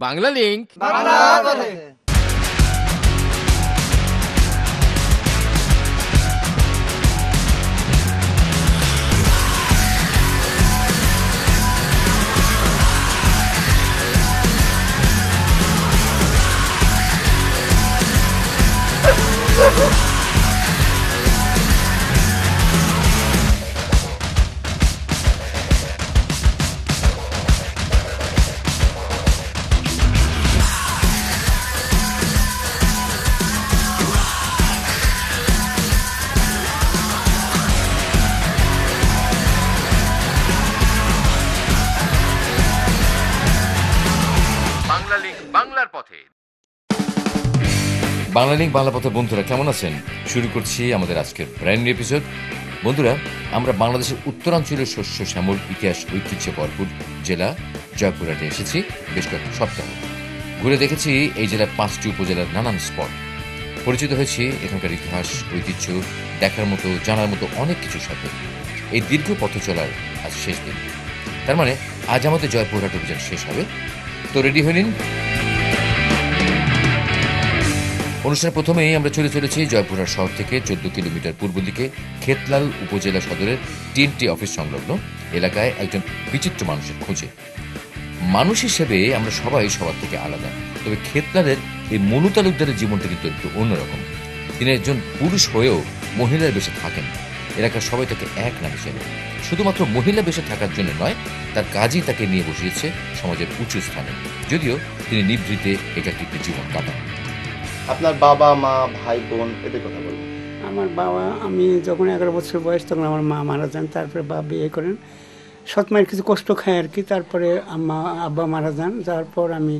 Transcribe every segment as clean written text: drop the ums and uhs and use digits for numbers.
Bangla link Bangla পথে। বাংলার পথে। বাংলা লিংক বাংলা পথের বন্ধুরা কেমন আছেন? শুরু করছি আমাদের আজকের ব্র্যান্ড নিউ এপিসোড। বন্ধুরা, আমরা বাংলাদেশের উত্তরাঞ্চলের শস্য শ্যামল ইতিহাস ঐতিহ্যে ভরপুর জেলা জয়পুরহাটে এসেছি বেশ কয়েক সপ্তাহ। ঘুরে দেখেছি এই জেলার 5টি উপজেলার নানান স্পট। পরিচিত হয়েছি এখানকার ইতিহাস ঐতিহ্য, দেখার মতো জানার মতো অনেক কিছুর সাথে। এই দীর্ঘ পথ চলার আজ শেষ দিন, তার মানে আজ আমাদের জয়পুরহাট অভিযান শেষ হবে। তো রেডি হয়ে নিন। অনুষ্ঠানের প্রথমেই আমরা চলেছি জয়পুরহাট শহর থেকে 14 কিলোমিটার পূর্ব দিকে খেতলাল উপজেলা সদরের টিএনটি অফিস সংলগ্ন এলাকায় একজন বিচিত্র মানুষের খোঁজে। মানুষ হিসেবে আমরা সবাই সবার থেকে আলাদা, তবে খেতলালের এই মনু তালুকদারের জীবনটা কিন্তু একটু অন্যরকম। তিনি একজন পুরুষ হয়েও মহিলার বেশে থাকেন। এলাকার সবাই তাকে এক নামে চেনে। শুধুমাত্র মহিলা বেশে থাকার জন্য নয়, তার কাজই তাকে নিয়ে বসিয়েছে সমাজের উঁচু স্থানে, যদিও তিনি নিভৃতে একাকী জীবন কাটান। আপনার বাবা মা ভাই বোন এদের কথা বলবেন। আমার বাবা, আমি যখন 11 বছর বয়স তখন আমার মা মারা যান, তারপরে বাবা বিয়ে করেন, সৎ মায়ের কিছু কষ্ট খায় আর কি। তারপরে আব্বা মারা যান, যাওয়ার পর আমি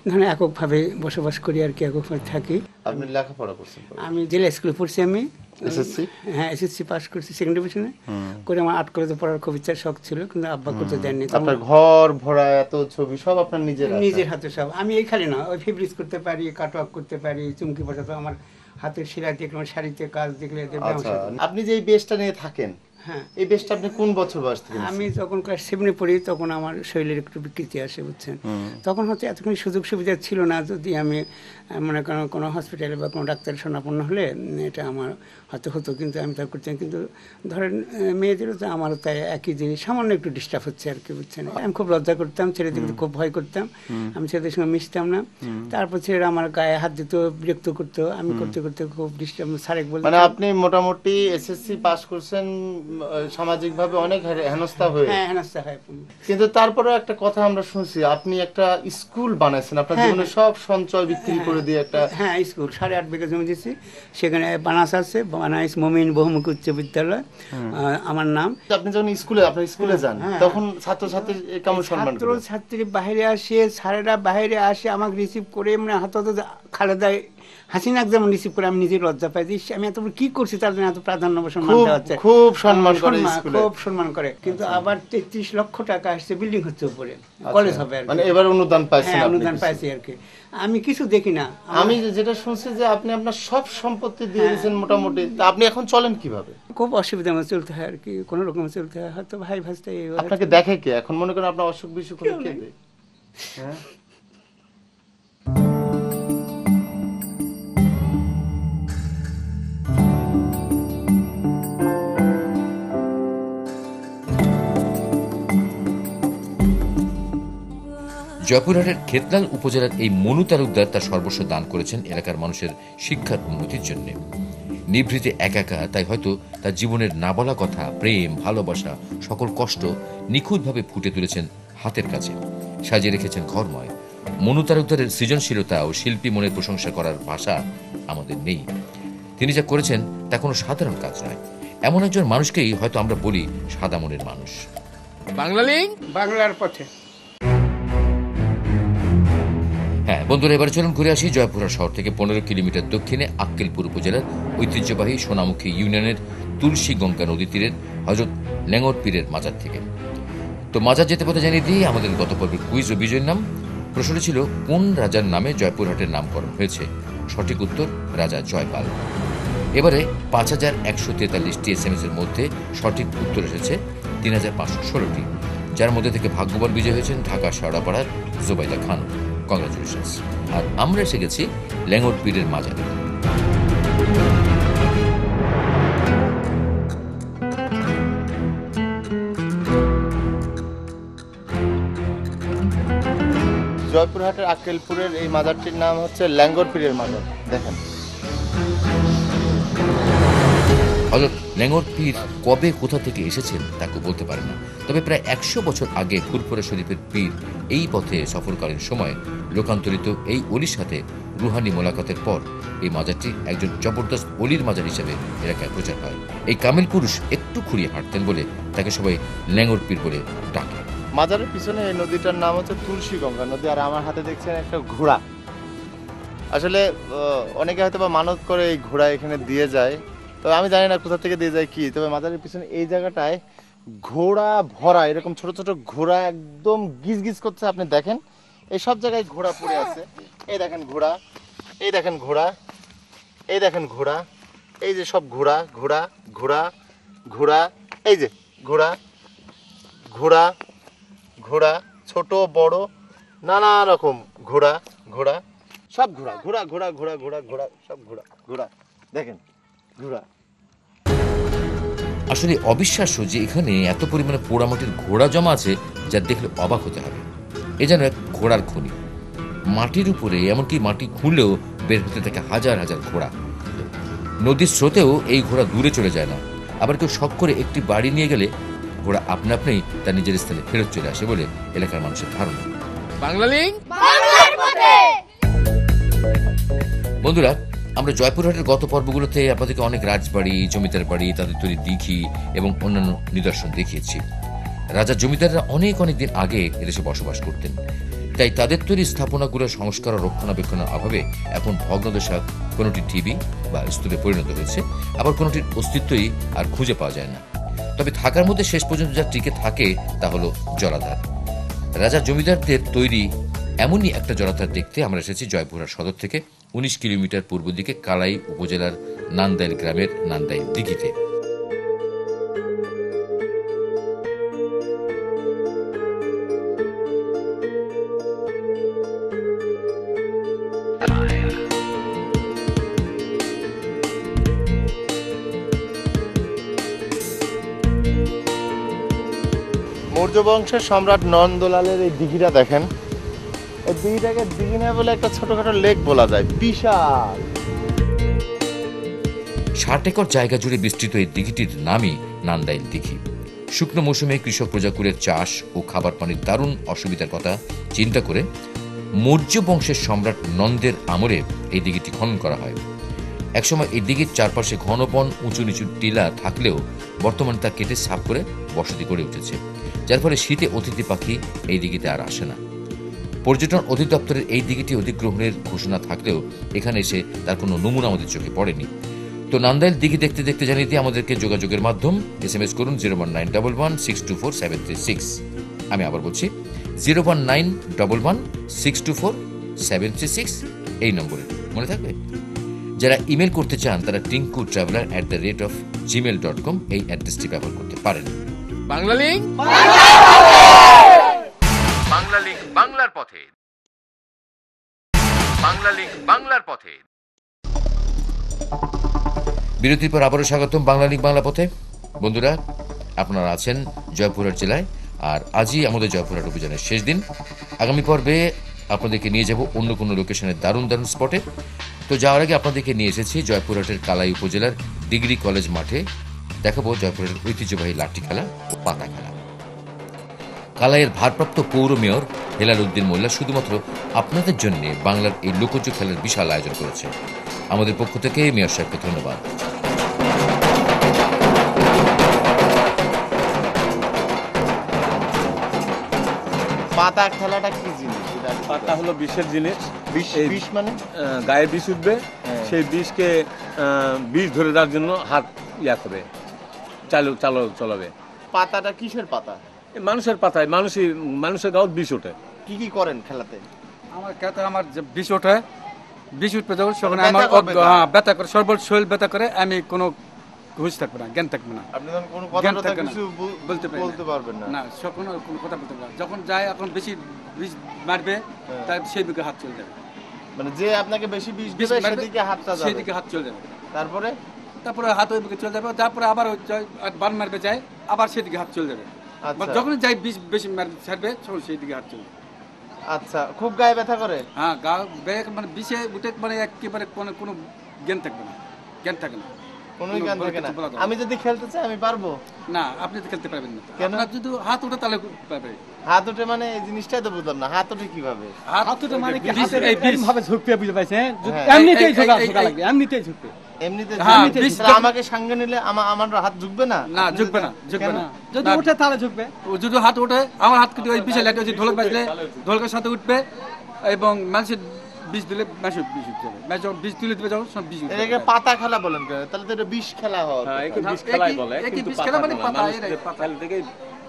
ধরেন এককভাবে বসবাস করি আর কি, এককভাবে থাকি। আপনি লেখাপড়া করছেন? আমি জেলা স্কুলে পড়ছি, আমি এসএসসি, হ্যাঁ এসএসসি পাস করছি সেকেন্ড ডিভিশনে করে। আমার আর্ট কলেজে পড়ার খুব ইচ্ছা শখ ছিল, কিন্তু আব্বা করতে দেননি। আপনার ঘর ভরা এত ছবি সব আপনার নিজের হাতে সব। আমি এই খালি না, ওই ফেব্রিক্স করতে পারি, কাটওয়ার্ক করতে পারি, চুমকি বসাতে, আমার হাতের সেলাই দেখলে, আমার শাড়িতে কাজ দেখলে। আপনি যে এই বেশটা নিয়ে থাকেন, হ্যাঁ, এই বেশটা আপনি কোন বছর বয়স থেকে? আমি যখন ক্লাস 7-এ পড়ি তখন আমার শরীরের একটু বিকৃতি আসে, বুঝছেন। তখন হয়তো এতখানি সুযোগ সুবিধা ছিল না। যদি আমি মনে করেন কোনো হসপিটালে বা কোনো ডাক্তারের শরণাপন্ন হলে এটা আমার হয়তো হতো, কিন্তু আমি তা করতাম। কিন্তু ধরেন মেয়েদেরও তো আমারও তাই একই জিনিস, সামান্য একটু ডিস্টার্ব হচ্ছে আর কি, বুঝছেন। আমি খুব লজ্জা করতাম, ছেলেদের খুব ভয় করতাম, আমি ছেলেদের সঙ্গে মিশতাম না। তারপর ছেলেরা আমার গায়ে হাত দিত, বিরক্ত করতো, আমি করতে করতে খুব ডিস্টার্ব। স্যারেক বলতো, মানে আপনি মোটামুটি এসএসসি পাস করছেন, সামাজিক ভাবে অনেক হেনস্থা হয়ে। হ্যাঁ, হেনস্থা হয়। কিন্তু তারপরে একটা কথা আমরা শুনছি, আপনি একটা স্কুল বানাইছেন আপনার জীবনে সব সঞ্চয় বিক্রি করে দিয়ে একটা। হ্যাঁ, স্কুল 8.5 বিঘা জমি দিয়েছি, সেখানে বানাস আছে, বানাইস মমিন বহুমুখী উচ্চ বিদ্যালয় আমার নাম। আপনি যখন আপনার স্কুলে যান তখন ছাত্রছাত্রী কেমন সম্মান করে? ছাত্রছাত্রী বাইরে আসে, স্যারেরা বাইরে আসে আমাকে রিসিভ করে, মানে হাত খালেদা হাসিনাক যেমন রিসিভ করে, আমি নিজে লজ্জা পাই যে আমি এত কি করছি, তার জন্য এত প্রাধান্য সম্মান দেওয়া হচ্ছে। খুব সম্মান করে, খুব সম্মান করে। কিন্তু আবার 33 লক্ষ টাকা আসছে, বিল্ডিং হচ্ছে উপরে, কলেজ হবে আর কি। মানে এবার অনুদান পাইছেন? হ্যাঁ, অনুদান পাইছি আর কি। আমি কিছু দেখি না। আমি যেটা শুনছি যে আপনি আপনার সব সম্পত্তি দিয়ে দিয়েছেন মোটামুটি। আপনি এখন চলেন কিভাবে? খুব অসুবিধা মতো চলতে হয় আর কি, কোনো রকম চলতে হয়। হয়তো ভাই ভাজতে আপনাকে দেখে কে এখন? মনে করেন আপনার অসুখ বিসুখ হলে কে দেয়? হ্যাঁ, জয়পুরহাটের খেতলাল উপজেলার এই মনু তালুকদার তার সর্বস্ব দান করেছেন এলাকার মানুষের শিক্ষার উন্নতির জন্য। নিভৃতে একা, তাই হয়তো তার জীবনের না বলা কথা, প্রেম, ভালোবাসা, সকল কষ্ট নিখুঁতভাবে ফুটে তুলেছেন হাতের কাছে, সাজিয়ে রেখেছেন ঘরময়। মনু তালুকদারের সৃজনশীলতা ও শিল্পী মনের প্রশংসা করার ভাষা আমাদের নেই। তিনি যা করেছেন তা কোনো সাধারণ কাজ নয়। এমন একজন মানুষকেই হয়তো আমরা বলি সাদা মনের মানুষ। বাংলা লিংক বাংলার পথে। হ্যাঁ বন্ধুরা, এবার চলুন ঘুরে আসি জয়পুরহাট শহর থেকে 15 কিলোমিটার দক্ষিণে আক্কেলপুর উপজেলার ঐতিহ্যবাহী সোনামুখী ইউনিয়নের তুলসী গঙ্গা নদী তীরের হযরত লেঙ্গর পীরের মাজার থেকে। তো মাজার যেতে পথে জানিয়ে দিই আমাদের গত পর্বের কুইজ ও বিজয়ের নাম। প্রশ্নটি ছিল, কোন রাজার নামে জয়পুরহাটের নামকরণ হয়েছে? সঠিক উত্তর রাজা জয়পাল। এবারে 5143টি SMS এর মধ্যে সঠিক উত্তর এসেছে 3516টি, যার মধ্যে থেকে ভাগ্যবান বিজয় হয়েছেন ঢাকা শেওড়াপাড়ার জোবাইদা খান। কংগ্রাচুলেশনস। আর আমরা এসে গেছি ল্যাঙ্গর পীরের মাজারে। জয়পুরহাটের আক্কেলপুরের এই মাজারটির নাম হচ্ছে ল্যাঙ্গর পীরের মাজার। দেখেন হযরত ল্যাঙ্গর পীর কবে কোথা থেকে এসেছেন তা কেউ বলতে পারে না, তবে প্রায় 100 বছর আগে ফুরফুরা শরীফের পীর এই পথে সফরকালীন সময় লোকান্তরিত এই অলির সাথে রুহানি মোলাকাতের পর এই মাজারটি একজন জবরদস্ত অলির মাজার হিসেবে এলাকায় প্রচার হয়। এই কামিল পুরুষ একটু খুঁড়িয়ে হাঁটতেন বলে তাকে সবাই ল্যাঙ্গর পীর বলে ডাকে। মাজারের পিছনে এই নদীটার নাম হচ্ছে তুলসী গঙ্গা নদী। আর আমার হাতে দেখছেন একটা ঘোড়া। আসলে অনেকে হয়তো বা মানত করে এই ঘোড়া এখানে দিয়ে যায়, তবে আমি জানি না কোথা থেকে দিয়ে যায় কি। তবে মাজারের পিছনে এই জায়গাটায় ঘোড়া ভরা, এরকম ছোট ছোট ঘোড়া একদম গিজ গিজ করছে। আপনি দেখেন এই সব জায়গায় ঘোড়া পড়ে আছে। এই দেখেন ঘোড়া, এই দেখেন ঘোড়া, এই দেখেন ঘোড়া, এই যে সব ঘোড়া ঘোড়া ঘোড়া ঘোড়া, এই যে ঘোড়া ঘোড়া ঘোড়া, ছোট বড় নানা রকম ঘোড়া ঘোড়া, সব ঘোড়া ঘোড়া ঘোড়া ঘোড়া ঘোড়া ঘোড়া, সব ঘোড়া ঘোড়া, দেখেন ঘোড়া। আসলে অবিশ্বাস্য যে এখানে এত পরিমাণে পোড়ামাটির ঘোড়া জমা আছে, যা দেখলে অবাক হতে হবে। এ যেন এক ঘোড়ার খনি। মাটির উপরে এমনকি মাটি খুঁড়লেও বের হতে থাকে হাজার হাজার ঘোড়া। নদীর স্রোতেও এই ঘোড়া দূরে চলে যায় না। আবার কেউ শখ করে একটি বাড়ি নিয়ে গেলে ঘোড়া আপনা আপনি তার নিজের স্থানে ফেরত চলে আসে বলে এলাকার মানুষের ধারণা। বন্ধুরা, আমরা জয়পুরহাটের গত পর্বগুলোতে আপনাদেরকে অনেক রাজবাড়ি, জমিদার বাড়ি, তাদের তৈরি দিঘি এবং অন্যান্য নিদর্শন দেখিয়েছি। রাজা জমিদাররা অনেক অনেক দিন আগে এদেশে বসবাস করতেন, তাই তাদের তৈরি স্থাপনাগুলোর সংস্কার ও রক্ষণাবেক্ষণের অভাবে এখন ভগ্নদশা কোনোটি টিভি বা স্তূপে পরিণত হয়েছে, আবার কোনোটির অস্তিত্বই আর খুঁজে পাওয়া যায় না। তবে থাকার মধ্যে শেষ পর্যন্ত যা টিকে থাকে তা হলো জলাধার। রাজা জমিদারদের তৈরি এমনই একটা জলাধার দেখতে আমরা এসেছি জয়পুরহাট সদর থেকে 19 কিলোমিটার পূর্ব দিকে কালাই উপজেলার নান্দাইল গ্রামের নান্দাইল দিঘিতে। মৌর্য বংশের সম্রাট নন্দলালের এই দিঘিটা দেখেন। এই দিঘিটাকে দিঘি না বলে একটা ছোটখাটো লেক বলা যায়, বিশাল। 60 একর জায়গা জুড়ে বিস্তৃত এই দিঘিটির নামই নান্দাইল দিঘি। শুকনো মৌসুমে কৃষক প্রজাকুলের চাষ ও খাবার পানির দারুণ অসুবিধার কথা চিন্তা করে মৌর্য বংশের সম্রাট নন্দের আমলে এই দিঘিটি খনন করা হয়। একসময় এই দিঘির চারপাশে ঘন বন, উঁচু নিচু টিলা থাকলেও বর্তমানে তা কেটে সাফ করে বসতি গড়ে উঠেছে, যার ফলে শীতে অতিথি পাখি এই দিঘিতে আর আসে না। পর্যটন অধিদপ্তরের এই দিঘিটি অধিগ্রহণের ঘোষণা থাকলেও এখানে এসে তার কোনো নমুনা আমাদের চোখে পড়েনি। তো নান্দাইল দিঘি দেখতে দেখতে জানিয়ে দিয়ে আমাদেরকে যোগাযোগের মাধ্যম SMS করুন 01911624736। আমি আবার বলছি 01911624736 এই নম্বরে, মনে থাকবে। যারা ইমেল করতে চান তারা tinku.traveler@gmail.com এই অ্যাড্রেসটি ব্যবহার করতে পারেন। বাংলা লিংক বাংলার পথে, বাংলা লিংক বাংলার পথে। বিরতির পর আবারও স্বাগতম বাংলা লিংক বাংলা পথে। বন্ধুরা, আপনারা আছেন জয়পুরহাট জেলায়, আর আজই আমাদের জয়পুরহাট অভিযানের শেষ দিন। আগামী পর্বে আপনাদেরকে নিয়ে যাব অন্য কোনো লোকেশনের দারুণ দারুণ স্পটে। তো যাওয়ার আগে আপনাদেরকে নিয়ে এসেছি জয়পুরহাটের কালাই উপজেলার ডিগ্রি কলেজ মাঠে। দেখাবো জয়পুরহাটের ঐতিহ্যবাহী লাঠি খেলা ও পাতা খেলা। কালাইয়ের ভারপ্রাপ্ত পৌর মেয়র হেলাল উদ্দিন মোল্লা শুধুমাত্র আপনাদের জন্য বাংলার এই লোকজ খেলার বিশাল আয়োজন করেছে। আমাদের পক্ষ থেকে মেয়র সাহেবকে ধন্যবাদ। পাতা খেলাটা কি জিনিস? পাতা হলো বিষের জিনিস। বিষ মানে গায়ে বিষ উঠবে, সেই বিষকে বিষ ধরে দেওয়ার জন্য হাত করে চলাবে। পাতাটা কিসের পাতা? মানুষের পাতায়, মানুষের গাও বিষ ওঠে। কি কি করেন খেলাতে? আমার যে বিষ ওঠে, বিষ উঠবে যখন সেখানে আমার ব্যথা করে, সর্বল শরীর ব্যথা করে। আমি কোনো হুঁশ থাকবে না, জ্ঞান থাকবে না। আপনি তখন কোনো জ্ঞান কথা থাকবে না, কিছু বলতে পারি না। বলতে পারবেন না। না, কোনো কথা বলতে পারবে না। যখন যায় এখন বেশি বিষ মারবে, তার সেই দিকে হাত চলে যাবে। মানে যে আপনাকে বেশি বিষ বিষ দেবে মারবে, সেদিকে হাতটা যাবে। সেদিকে হাত চলে যাবে। তারপরে হাত ওই দিকে চলে যাবে, তারপরে আবার ওই বান মারবে যায়, আবার সেদিকে হাত চলে যাবে। আচ্ছা। যখন যাই বিষ বেশি ছাড়বে, তখন সেই দিকে হাত চলে যাবে। আচ্ছা, খুব গায়ে ব্যথা করে? হ্যাঁ, গা ব্যাগ মানে বিষে উঠে মানে একেবারে কোনো জ্ঞান থাকবে না, জ্ঞান থাকে না, কোনো জ্ঞান থাকে না। বলা যাবে না। আমি যদি খেলতে চাই আমি পারবো? না, আপনি তো খেলতে পারবেন না। কেন? আপনার যদি হাত ওঠে তাহলে পারবে। হাত উঠে মানে এই জিনিসটাই তো বুঝলাম না, হাত উঠে কিভাবে? হাত ওঠে মানে কি? ভাবে ঝুঁকবে, বুঝতে পারছেন? হ্যাঁ। এমনিতেই ঝোঁকা এই- লাগবে, এমনিতেই ঝুঁকবে। এমনিতে হ্যাঁ, ঝুঁকবে? বিষ- তাহলে আমাকে সঙ্গে নিলে আমার হাত ঝুঁকবে না? না, আপনি ঝুঁকবে যদি- না, ঝুঁকবে কেন? না। যদি না, উঠে তাহলে ঝুঁকবে। ও যদি হাত ওঠে, আমার হাত কিন্তু ওই বিষে লাগে, ঢোলক বাজলে ঢোলকের সাথে উঠবে, এবং মানুষের বিষ দিলে মানুষের বিষ উঠতে হবে। মানুষ যখন বিষ তুলে দেবে, যখন সব বিষ উঠতে এটাকে হবে। পাতা খেলা বলেন কেন? তাহলে তো এটা বিষ খেলা হয়। হ্যাঁ, একে না, বিষ খেলাই একই- বলে, একই কিন্তু বিষ খেলা মানে পাতা পাতা, মানুষ এরাই পাতা। খেলা থেকে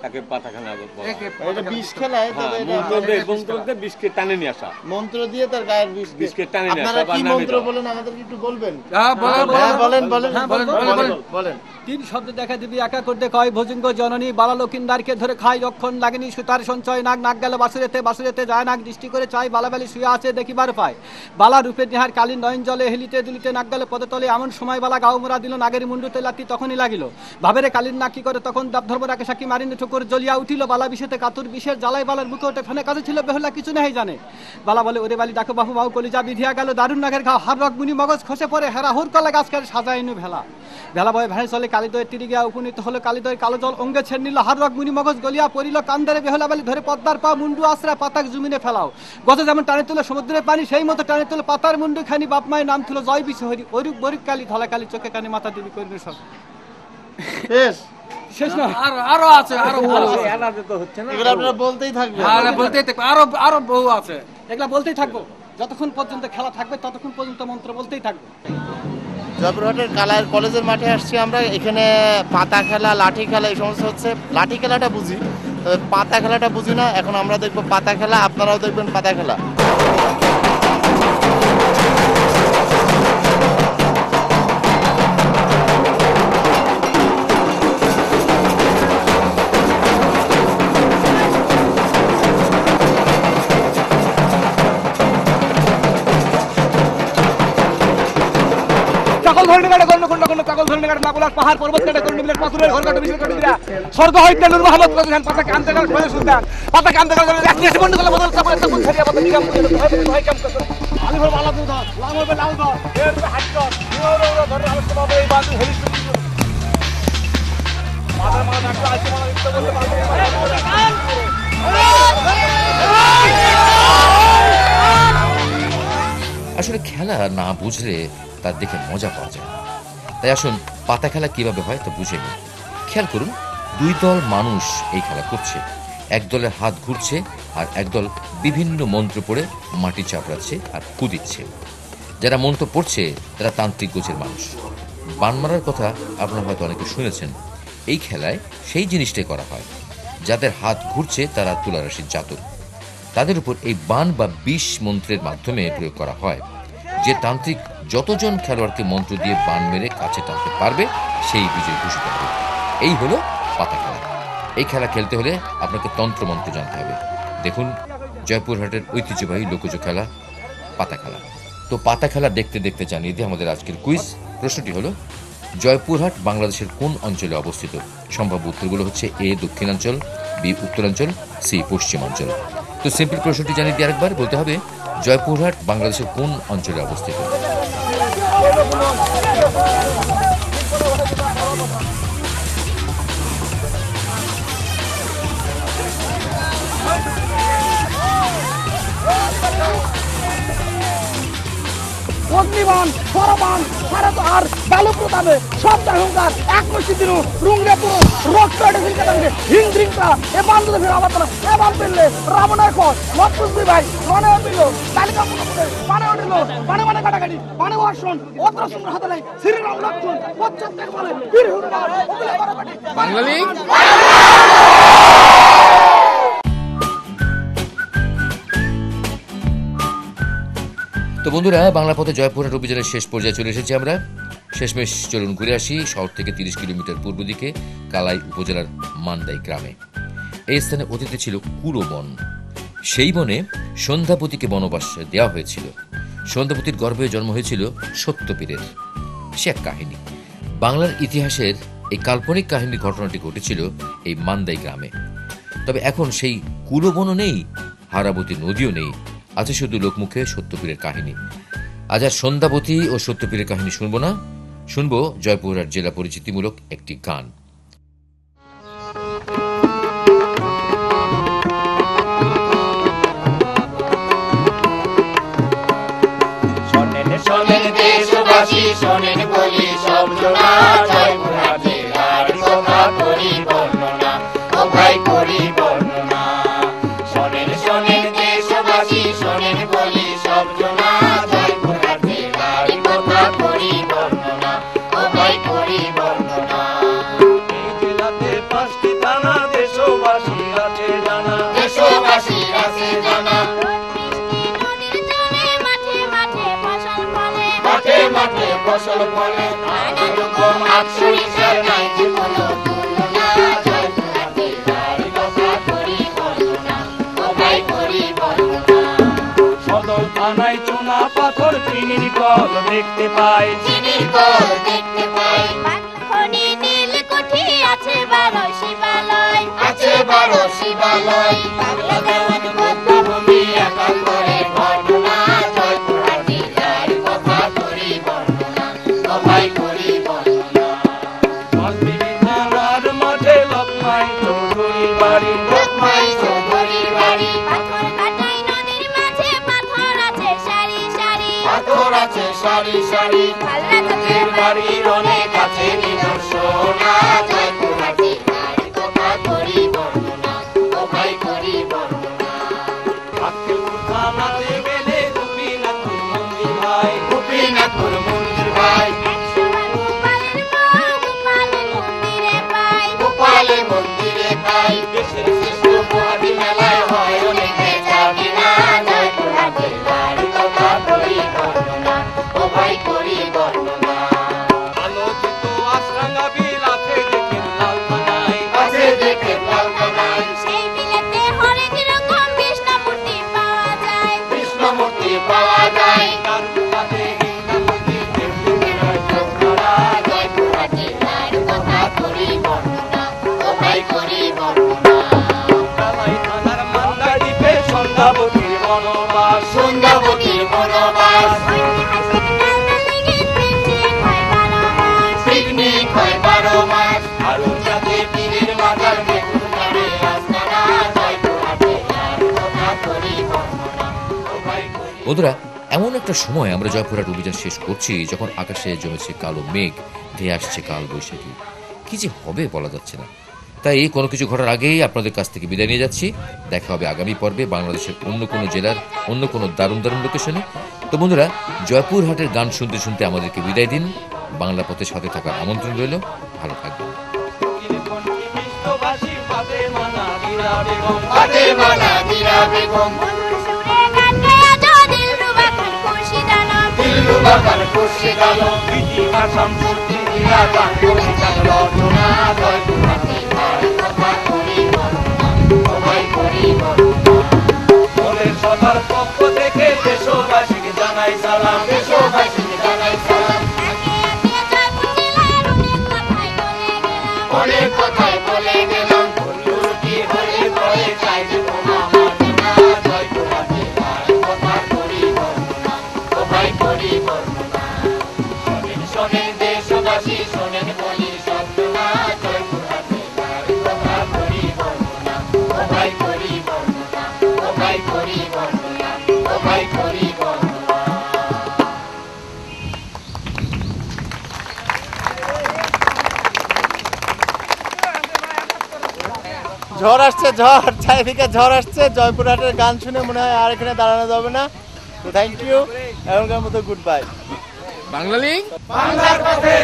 একে পাতাখানা বলে। এটা বিষ খেলায় তবে হ্যাঁ, এটা মন্ত্রদের বিষকে টানে নিয়ে আসা। মন্ত্র দিয়ে তার গায়ের বিষ দিয়ে। বিষকে টানে নিয়ে আপনারা আসা বা কি নামিয়ে মন্ত্র দেওয়া। বলেন আমাদেরকে একটু বলবেন? হ্যাঁ, বলেন, হ্যাঁ, বলেন বলেন হ্যাঁ, বলেন, বলেন, বলেন। বলেন। 3 শব্দ দেখা দিবি, একা করতে কয় ভুজঙ্গ জননী, বালা লক্ষিন্দারকে ধরে খাই যখন লাগেনি সুতার সঞ্চয়, নাক গেল বাসুরেতে যায়, নাক দৃষ্টি করে চাই, বালাবালি শুয়ে আছে দেখিবার পায়, বালা রূপে নিহার কালীন নয়ন জলে হেলিতে দুলিতে নাক গেল পদতলে, এমন সময় বালা গাও মোরা দিল, নাগের মুন্ডুতে লাতি তখনই লাগিল, ভাবেরে কালীন নাক কি করে, তখন দাব ধর্ম রাখে সাকি মারিনি ঠোকর জ্বলিয়া উঠিল, বালা বিষেতে কাতুর বিষের জ্বালাই বালার মুখে ওঠে ফেনে কাছে ছিল বেহুলা কিছু নেই জানে, বালা বলে ওরে বালি ডাকো বাহু বাহু কলিজা বিধিয়া গেল, দারুণ নাগের ঘাও, হার রক মুনি মগজ খসে পড়ে, হেরা হুর কলা গাছকার সাজাইনু ভেলা, ভেলা বয়ে ভেড়ে চলে কালিদয়ের তীরে গিয়া উপনীত হলো, কালিদয়ের কালো জল অঙ্গে ছেড়ে নিল, হার রক মুনি মগজ গলিয়া পড়িল, কান্দারে বেহুলা বালি ধরে পদ্মার পা মুন্ডু আশ্রা পাতাক জমিনে ফেলাও, গত যেমন টানে তুলে সমুদ্রের পানি, সেই মতো টানে তুলে পাতার মুন্ডু খানি, বাপ মায়ের নাম তুলো জয় বিষ হরি, অরূপ বরূপ কালী ধলা কালী, চোখে কানে মাথা দিবি করিল সব। শেষ? শেষ না? আরো আছে, আরো বহু আছে। এনাদের তো হচ্ছে না। এগুলো আপনারা বলতেই থাকবেন। আর বলতেই থাকবে, আরো বহু আছে। এগুলা বলতেই থাকবো, যতক্ষণ পর্যন্ত খেলা থাকবে ততক্ষণ পর্যন্ত মন্ত্র বলতেই থাকবো। জয়পুরহাটের কালার কলেজের মাঠে আসছি আমরা। এখানে পাতা খেলা, লাঠি খেলা এই সমস্ত হচ্ছে। লাঠি খেলাটা বুঝি, তবে পাতা খেলাটা বুঝি না। এখন আমরা দেখবো পাতা খেলা, আপনারাও দেখবেন পাতা খেলা। সকল ধরনের গাড়ি গণ্য খন্ড খন্ড সকল ধরনের গাড়ি নাগুলার পাহাড় পর্বত কাটে করুন মিলের পাথরের ঘর কাটে বিশেষ করে দিরা স্বর্গ হইতে নূর মোহাম্মদ প্রধান পাতাকে আনতে গেল প্রয়োজন সুলতান পাতাকে আনতে গেল রাখি এসে বন্ধ করলে বদল চাপড়ে চাপড় ছাড়িয়া পাতা নিগাম করে ভাই কাম করে আমি বল আলা দুধ লামর বে লাউ দাও এর হাত কর নিওর ধরে আলোচনা পাবে এই বাজু হেলি মাদার মাদার একটা আছে মানে ইচ্ছা বলতে পারবে আসলে খেলা না বুঝলে তার দেখে মজা পাওয়া যায় না। তাই আসুন পাতা খেলা কিভাবে হয় তা বুঝে নিই। খেয়াল করুন, 2 দল মানুষ এই খেলা করছে। এক দলের হাত ঘুরছে আর একদল বিভিন্ন মন্ত্র পড়ে মাটি চাপড়াচ্ছে আর কুদিচ্ছে। যারা মন্ত্র পড়ছে তারা তান্ত্রিক গোছের মানুষ। বান মারার কথা আপনারা হয়তো অনেকে শুনেছেন। এই খেলায় সেই জিনিসটাই করা হয়। যাদের হাত ঘুরছে তারা তুলারাশির জাতক। তাদের উপর এই বান বা বিষ মন্ত্রের মাধ্যমে প্রয়োগ করা হয়। যে তান্ত্রিক যতজন খেলোয়াড়কে মন্ত্র দিয়ে বান মেরে কাছে টানতে পারবে সেই বিজয় ঘোষিত হবে। এই হলো পাতা খেলা। এই খেলা খেলতে হলে আপনাকে তন্ত্র মন্ত্র জানতে হবে। দেখুন জয়পুরহাটের ঐতিহ্যবাহী লোকজ খেলা পাতা খেলা। তো পাতা খেলা দেখতে দেখতে জানিয়ে দিই আমাদের আজকের কুইজ। প্রশ্নটি হলো, জয়পুরহাট বাংলাদেশের কোন অঞ্চলে অবস্থিত? সম্ভাব্য উত্তরগুলো হচ্ছে এ দক্ষিণাঞ্চল, বি উত্তরাঞ্চল, সি পশ্চিমাঞ্চল। তো সিম্পল প্রশ্নটি জানিয়ে দিয়ে আরেকবার বলতে হবে, জয়পুরহাট বাংলাদেশের কোন অঞ্চলে অবস্থিত? অগ্নিবান পরমান সারাদার বালু প্রতাপে সব অহংকার এক মসজিদ দিন রুঙ্গে পুরো রক্ত এটে ফিরকে থাকবে হিংদ্রিংটা এ বান্ধব ফিরে আবার তোলা এ বান পেলে রাবণের কর মতপুষ্পি ভাই মনে পেল তালিকা পুরোপুরে পানে উঠিল পানে কাটাকাটি পানে বর্ষণ অত্র সুন্দর হাতে লাই শ্রীরাম লক্ষণ পশ্চাৎ বলে বীর হুরমার বাঙালি তো বন্ধুরা, বাংলা পথে জয়পুরহাট অভিযানের শেষ পর্যায়ে চলে এসেছি আমরা। শেষমেশ চলুন ঘুরে আসি শহর থেকে 30 কিলোমিটার পূর্ব দিকে কালাই উপজেলার মান্দাই গ্রামে। এই স্থানে অতীতে ছিল কুড়ো বন। সেই বনে সন্ধ্যাপতিকে বনবাস দেওয়া হয়েছিল। সন্ধ্যাপতির গর্ভে জন্ম হয়েছিল সত্যপীরের। সে এক কাহিনী। বাংলার ইতিহাসের এই কাল্পনিক কাহিনীর ঘটনাটি ঘটেছিল এই মান্দাই গ্রামে। তবে এখন সেই কুড়ো বনও নেই, হারাবতী নদীও নেই, আছে শুধু লোকমুখে সত্যপীরের কাহিনী। আজ আর সন্ধ্যাপতি ও সত্যপীরের কাহিনী শুনবো না, শুনবো জয়পুরহাট জেলা পরিচিতিমূলক একটি গান। শোনেন দেশবাসী, শোনেন বলি সব জনা, জয়পুরহাট জেলার কথা করি বর্ণনা, ও ভাই করি বর্ণনা। শোনেন দেশবাসী, শোনেন বলি সব জনা, জয়পুরহাট জেলার কথা করি বর্ণনা, ও ভাই করি বর্ণনা। এই জেলাতে 5টি থানা, দেশবাসীর আছে জানা, দেশবাসীর আছে জানা। মাঠে ফসল ফলে, নানা রকম আট-সরিষার নাই যে কোনো তুলনা, জয়পুরহাট জেলার কথা করি বর্ণনা, ও ভাই করি বর্ণনা। সদর থানায় চুনা পাথর, চিনির কল দেখতে পাই, চিনির কল দেখতে পাই। খনি নীলকুঠি আছে 12 শিবালয়, আছে 12 শিবালয়। বাংলা দেওয়ান বৌদ্ধভূমি একাল করে ঘটনা, জয়পুরহাট জেলার কথা করি বর্ণনা, ও ভাই করি বর্ণনা। থানার মাঠে লক্ষ্মাই চৌধুরীর বাড়ি, লক্ষ্মাই চৌধুরীর বাড়ি। পাথর কাটাই নদীর মাঝে পাথর আছে সারি সারি, পাথর আছে সারি সারি। খালনা চোখের বাড়ির অনেক আছে নিদর্শনা, জয়পুরহাট জেলার কথা করি বর্ণনা, ও ভাই করি বর্ণনা। থানাতে গেলে গোপীনাথপুর মন্দির ভাই, গোপীনাথপুর মন্দির ভাই। গোপালের মন্দিরে পাই, দেশের শ্রেষ্ঠ পোহাটি মেলায় হয় অনেক বেচা কিনা, জয়পুরহাট জেলার কথা করি বর্ণনা, ও ভাই করি বর্ণনা। আলোচিত আশ্রাঙ্গা বিল আছে দেখেন লালখানায়, আছে দেখেন লালখানায়। সেই বিলেতে হরেক রকম কৃষ্ণমূর্তি পাওয়া যায়, কৃষ্ণমূর্তি পাওয়া যায়। তার সাথে হিন্দুমূর্তি দেবদেবীর চোখরা, জয়পুরহাট জেলার কথা করি বর্ণনা, ও ভাই করি বর্ণনা। কালাই থানার মান্দাই দ্বীপে সন্ধ্যাবতীর বনবাস, সন্ধ্যাবতীর বনবাস। পিকনিক হয় 12 মাস, আরো যাতে পীরের মাজার বেগুন নামে আস্তানা, জয়পুরহাট জেলার কথা করি বর্ণনা, ও ভাই করি। বন্ধুরা, এমন একটা সময় আমরা জয়পুরহাট অভিযান শেষ করছি যখন আকাশে জমেছে কালো মেঘ, ধেয়ে আসছে কাল বৈশাখী। কি যে হবে বলা যাচ্ছে না। তাই কোনো কিছু ঘটার আগেই আপনাদের কাছ থেকে বিদায় নিয়ে যাচ্ছি। দেখা হবে আগামী পর্বে বাংলাদেশের অন্য কোনো জেলার অন্য কোনো দারুণ দারুণ লোকেশনে। তো বন্ধুরা, জয়পুরহাটের গান শুনতে শুনতে আমাদেরকে বিদায় দিন। বাংলা পথের সাথে থাকার আমন্ত্রণ রইল। ভালো থাকবেন। ফাতেমা নাদিরা বেগম, দিলরুবা খান খুরশিদ আলম, ইতিহাস সম্পত্তি দিয়া গান কবিতার রচনা, জয়পুরহাট জেলার কথা করি বর্ণনা, ও ভাই করি বর্ণনা। ওদের সবার পক্ষ থেকে দেশবাসীকে জানাই সালাম, দেশবাসীকে জানাই সালাম। অনেক কথাই বলে গেলাম, কি হলে পরে চাই দেবো মামানা, জয়পুরহাট জেলার কথা করি বর্ণনা, ও ভাই করি বর্ণনা। শোনেন দেশবাসী, শোনেন বলি সব জনা, জয়পুরহাট জেলার কথা করি বর্ণনা, ও ভাই করি বর্ণনা, ও ভাই করি বর্ণনা, ও ভাই করি বর্ণনা। ঝড় আসছে, ঝড়, চারিদিকে ঝড় আসছে। জয়পুরহাটের গান শুনে মনে হয় আর এখানে দাঁড়ানো যাবে না। তো থ্যাংক ইউ, এখনকার মতো গুড বাই। বাংলা লিঙ্ক বাংলার পথে।